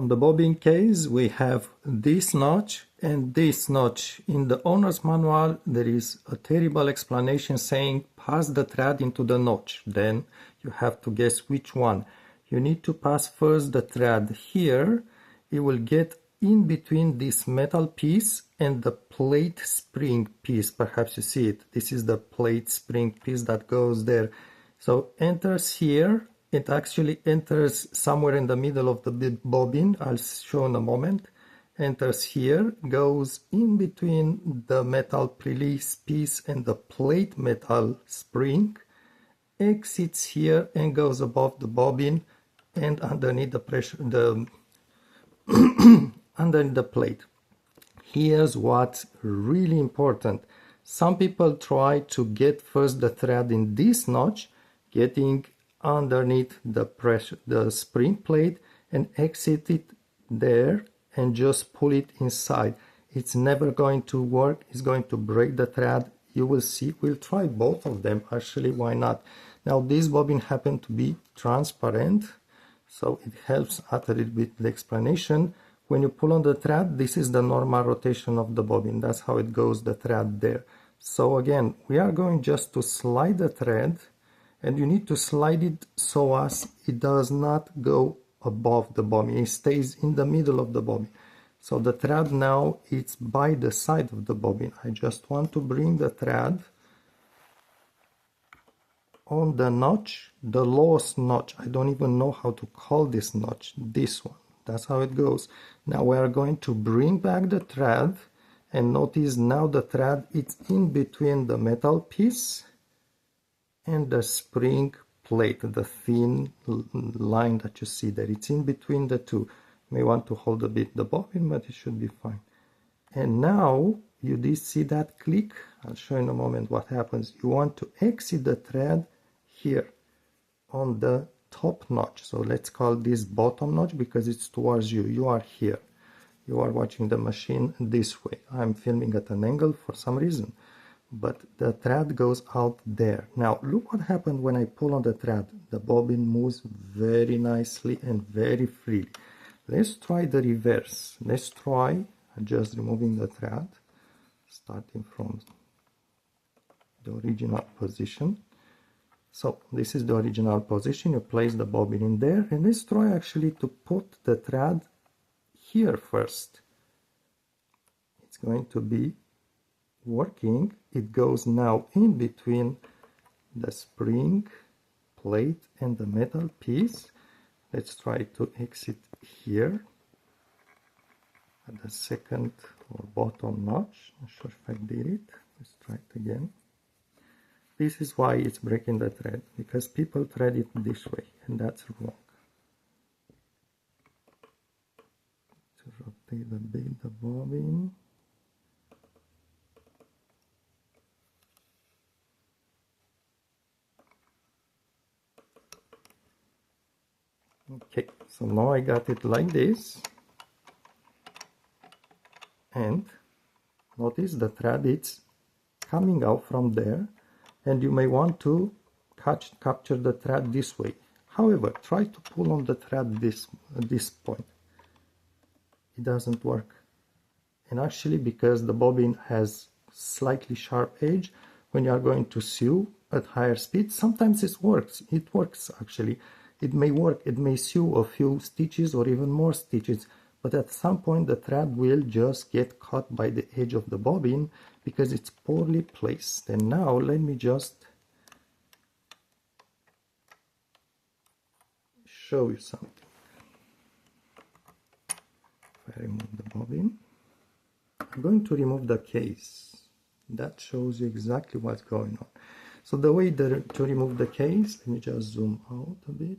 On the bobbin case we have this notch and this notch. In the owner's manual there is a terrible explanation saying pass the thread into the notch, then you have to guess which one. You need to pass first the thread here. It will get in between this metal piece and the plate spring piece. Perhaps you see it. This is the plate spring piece that goes there. So enters here. It actually enters somewhere in the middle of the bobbin. I'll show in a moment. Enters here, goes in between the metal release piece and the plate metal spring, exits here and goes above the bobbin and underneath the pressure, underneath the plate. Here's what's really important. Some people try to get first the thread in this notch, getting underneath the pressure, the spring plate, and exit it there and just pull it inside. It's never going to work. It's going to break the thread. You will see. We'll try both of them actually. Why not? Now this bobbin happened to be transparent, so it helps out a little bit the explanation. When you pull on the thread, this is the normal rotation of the bobbin. That's how it goes, the thread there. So again, we are going just to slide the thread, and you need to slide it so as it does not go above the bobbin. It stays in the middle of the bobbin. So the thread now it's by the side of the bobbin. I just want to bring the thread on the notch, the lowest notch. I don't even know how to call this notch, this one. That's how it goes. Now we are going to bring back the thread, and notice now the thread it's in between the metal piece and the spring plate, the thin line that you see there. It's in between the two. You may want to hold a bit the bobbin, but it should be fine. And now you did see that click. I'll show you in a moment what happens. You want to exit the thread here on the top notch. So let's call this bottom notch because it's towards you. You are here. You are watching the machine this way. I'm filming at an angle for some reason, but the thread goes out there. Now look what happened when I pull on the thread. The bobbin moves very nicely and very freely. Let's try the reverse. Let's try just removing the thread, starting from the original position. So this is the original position. You place the bobbin in there, and let's try actually to put the thread here first. It's going to be working. It goes now in between the spring plate and the metal piece. Let's try to exit here at the second or bottom notch. Not sure if I did it. Let's try it again. This is why it's breaking the thread, because people thread it this way, and that's wrong. To rotate a bit the bobbin. Okay, so now I got it like this, and notice the thread is coming out from there, and you may want to capture the thread this way. However, try to pull on the thread at this point. It doesn't work. And actually, because the bobbin has slightly sharp edge, when you are going to sew at higher speed, sometimes it works. It works actually. It may work, it may sew a few stitches or even more stitches, but at some point the thread will just get caught by the edge of the bobbin because it's poorly placed. And now let me just show you something. If I remove the bobbin, I'm going to remove the case. That shows you exactly what's going on. So the way to remove the case, let me just zoom out a bit.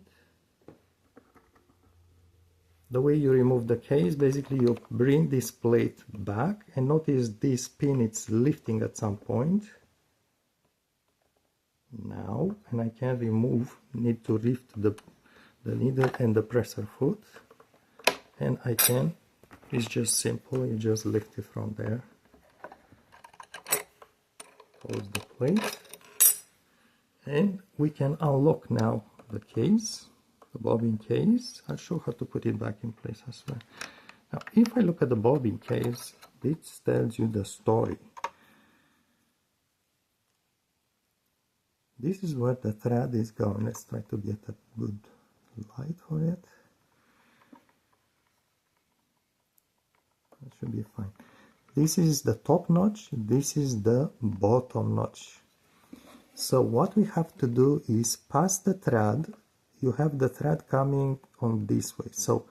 The way you remove the case, basically you bring this plate back, and notice this pin, it's lifting at some point. Now, and I can remove, need to lift the needle and the presser foot, and I can, it's just simple, you just lift it from there. Close the plate. And we can unlock now the case. the bobbin case. I'll show how to put it back in place as well. Now, if I look at the bobbin case, this tells you the story. This is where the thread is going. Let's try to get a good light for it. That should be fine. This is the top notch, this is the bottom notch. So what we have to do is pass the thread. You have the thread coming on this way. So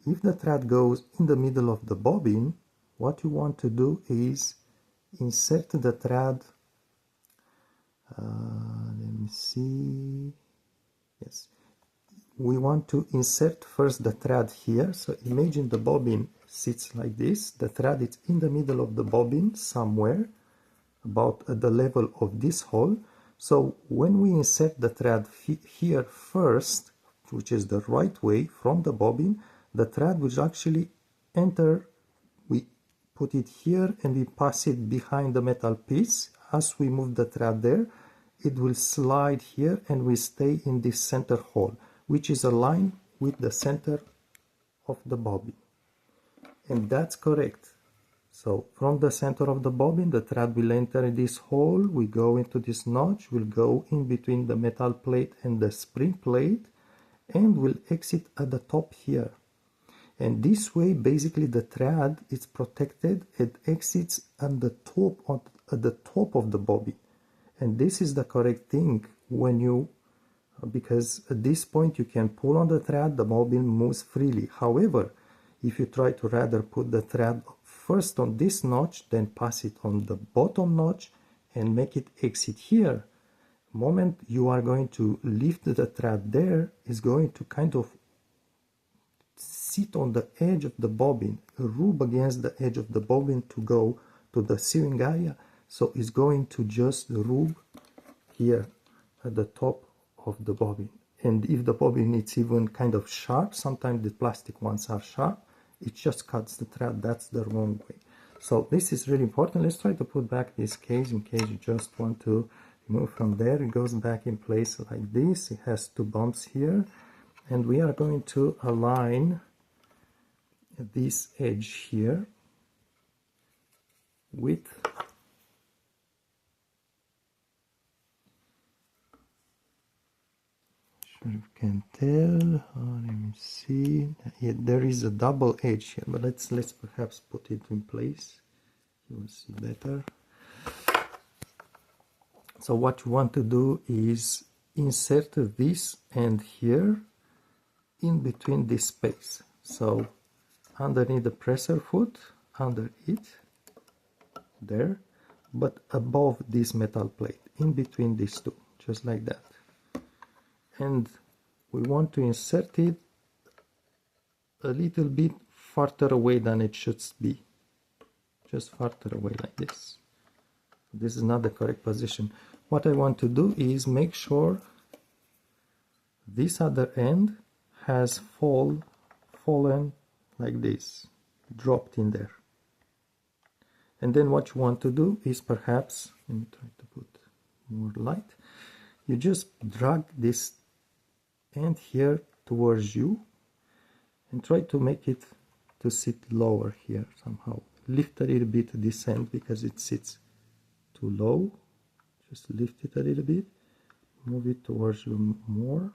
if the thread goes in the middle of the bobbin, what you want to do is insert the thread. Let me see. Yes. We want to insert first the thread here. So imagine the bobbin sits like this. The thread is in the middle of the bobbin somewhere, about at the level of this hole. So when we insert the thread here first, which is the right way from the bobbin, the thread will actually enter. We put it here and we pass it behind the metal piece. As we move the thread there, it will slide here and we stay in this center hole, which is aligned with the center of the bobbin. And that's correct. So from the center of the bobbin, the thread will enter this hole, we go into this notch, will go in between the metal plate and the spring plate, and will exit at the top here. And this way, basically, the thread is protected. It exits at the top of the bobbin. And this is the correct thing when you, because at this point you can pull on the thread, the bobbin moves freely. However, if you try to rather put the thread first on this notch, then pass it on the bottom notch and make it exit here, the moment you are going to lift the thread there, is going to kind of sit on the edge of the bobbin, rub against the edge of the bobbin to go to the sewing area. So it's going to just rub here at the top of the bobbin. And if the bobbin is even kind of sharp, sometimes the plastic ones are sharp, it just cuts the thread. That's the wrong way. So this is really important. Let's try to put back this case in case you just want to remove from there. It goes back in place like this. It has two bumps here. And we are going to align this edge here with you can tell. Let me see. Yeah, there is a double edge here, but let's perhaps put it in place. You will see better. So what you want to do is insert this end here in between this space. So underneath the presser foot, under it, there, but above this metal plate, in between these two, just like that. And we want to insert it a little bit farther away than it should be. Just farther away like this. This is not the correct position. What I want to do is make sure this other end has fallen like this, dropped in there. And then what you want to do is perhaps, let me try to put more light, you just drag this end here towards you and try to make it to sit lower here somehow. Lift a little bit this end because it sits too low. Just lift it a little bit, move it towards you more.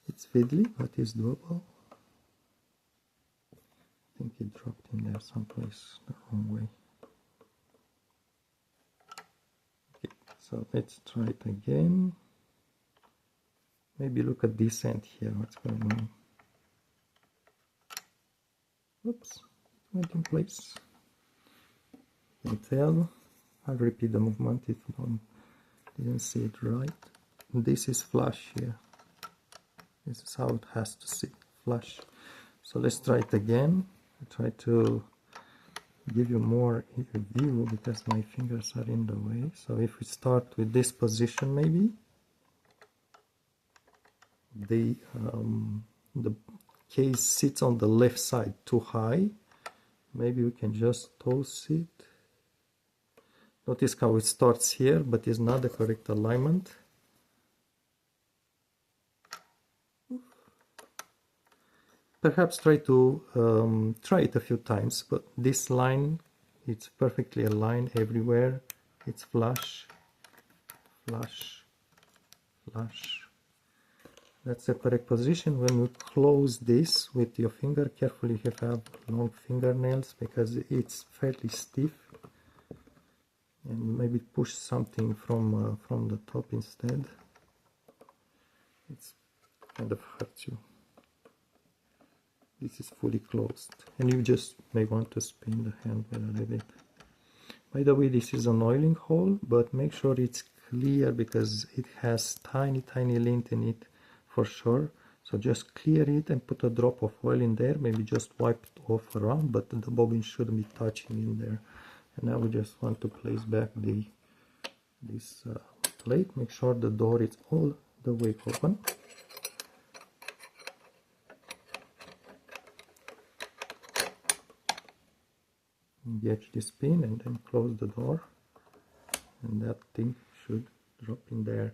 It's fiddly, but it's doable. I think it dropped in there someplace the wrong way. Okay, so let's try it again. Maybe look at this end here, what's going on. Oops, went in place. You can tell. I'll repeat the movement if you didn't see it right. This is flush here. This is how it has to sit, flush. So let's try it again. I try to give you more view because my fingers are in the way. So if we start with this position, maybe the case sits on the left side too high. Maybe we can just toss it. Notice how it starts here, but is not the correct alignment. Perhaps try it a few times, but this line, it's perfectly aligned everywhere. It's flush, flush, flush. That's the correct position. When you close this with your finger, carefully if you have long fingernails, because it's fairly stiff, and maybe push something from the top instead. It's kind of hurts you. This is fully closed, and you just may want to spin the hand a little bit. By the way, this is an oiling hole, but make sure it's clear because it has tiny lint in it for sure. So just clear it and put a drop of oil in there, maybe just wipe it off around, but the bobbin shouldn't be touching in there. And now we just want to place back this plate. Make sure the door is all the way open. Engage this pin and then close the door, and that thing should drop in there.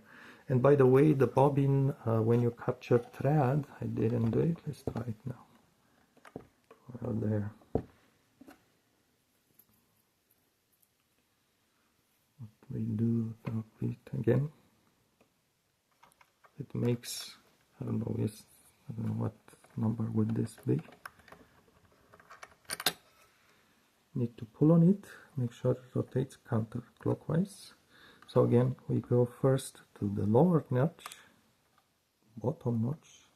And by the way, the bobbin, when you capture thread, I didn't do it, let's try it now. Well, there. What we do, drop it again. It makes, I don't know what number would this be. Need to pull on it, make sure it rotates counterclockwise. So again, we go first to the lower notch, bottom notch,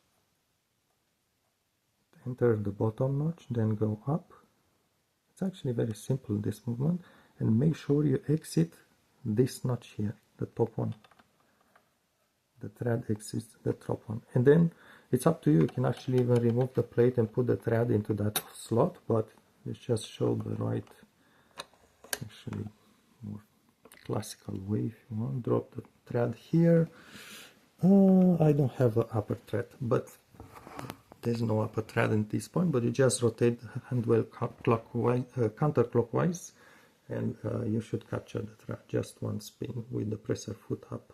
enter the bottom notch, then go up. It's actually very simple, this movement, and make sure you exit this notch here, the top one. The thread exits the top one, and then it's up to you. You can actually even remove the plate and put the thread into that slot, but let's just show the right, actually more classical way if you want. Drop the thread here. I don't have an upper thread, but there's no upper thread at this point, but you just rotate the handle counterclockwise, and you should capture the thread. Just one spin with the presser foot up.